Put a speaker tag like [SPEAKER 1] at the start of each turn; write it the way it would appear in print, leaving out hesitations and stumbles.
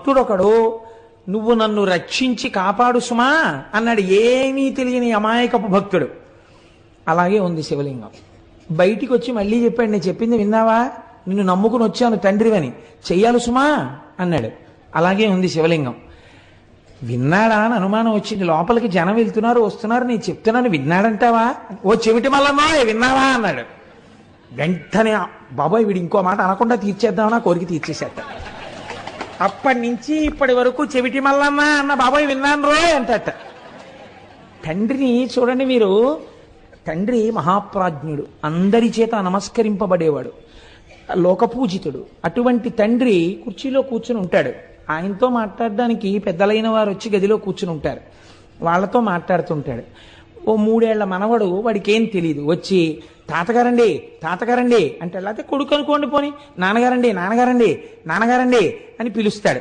[SPEAKER 1] భక్తుడొకడు నువ్వు నన్ను రక్షించి కాపాడు సుమా అన్నాడు. ఏమీ తెలియని అమాయకపు భక్తుడు. అలాగే ఉంది శివలింగం. బయటికి వచ్చి మళ్ళీ చెప్పాడు, నేను చెప్పింది విన్నావా, నిన్ను నమ్ముకుని వచ్చాను తండ్రివని, చెయ్యాలి సుమా అన్నాడు. అలాగే ఉంది శివలింగం. విన్నాడా అని అనుమానం వచ్చింది. లోపలికి జనం వెళ్తున్నారు వస్తున్నారు, నేను చెప్తున్నాను విన్నాడంటావా, ఓ చెవిటి మల్లమ్మా విన్నావా అన్నాడు. వెంటనే బాబాయ్ వీడు ఇంకో మాట అనకుండా తీర్చేద్దామని ఆ కోరిక తీర్చేసేట. అప్పటి నుంచి ఇప్పటి వరకు చెవిటి మల్లమ్మ అన్న బాబాయ్ విన్నాను రో అంటట. తండ్రిని చూడండి మీరు, తండ్రి మహాప్రాజ్ఞుడు, అందరి చేత నమస్కరింపబడేవాడు, లోకపూజితుడు. అటువంటి తండ్రి కుర్చీలో కూర్చుని ఉంటాడు. ఆయనతో మాట్లాడడానికి పెద్దలైన వారు వచ్చి గదిలో కూర్చుని ఉంటారు. వాళ్ళతో మాట్లాడుతుంటాడు. ఓ 3 ఏళ్ల మనవడు, వాడికి ఏం తెలియదు, వచ్చి తాతగారండి తాతగారండి అంటే, లేకపోతే కొడుకు అనుకోండి పోని, నాన్నగారండి నాన్నగారండి నాన్నగారండి అని పిలుస్తాడు.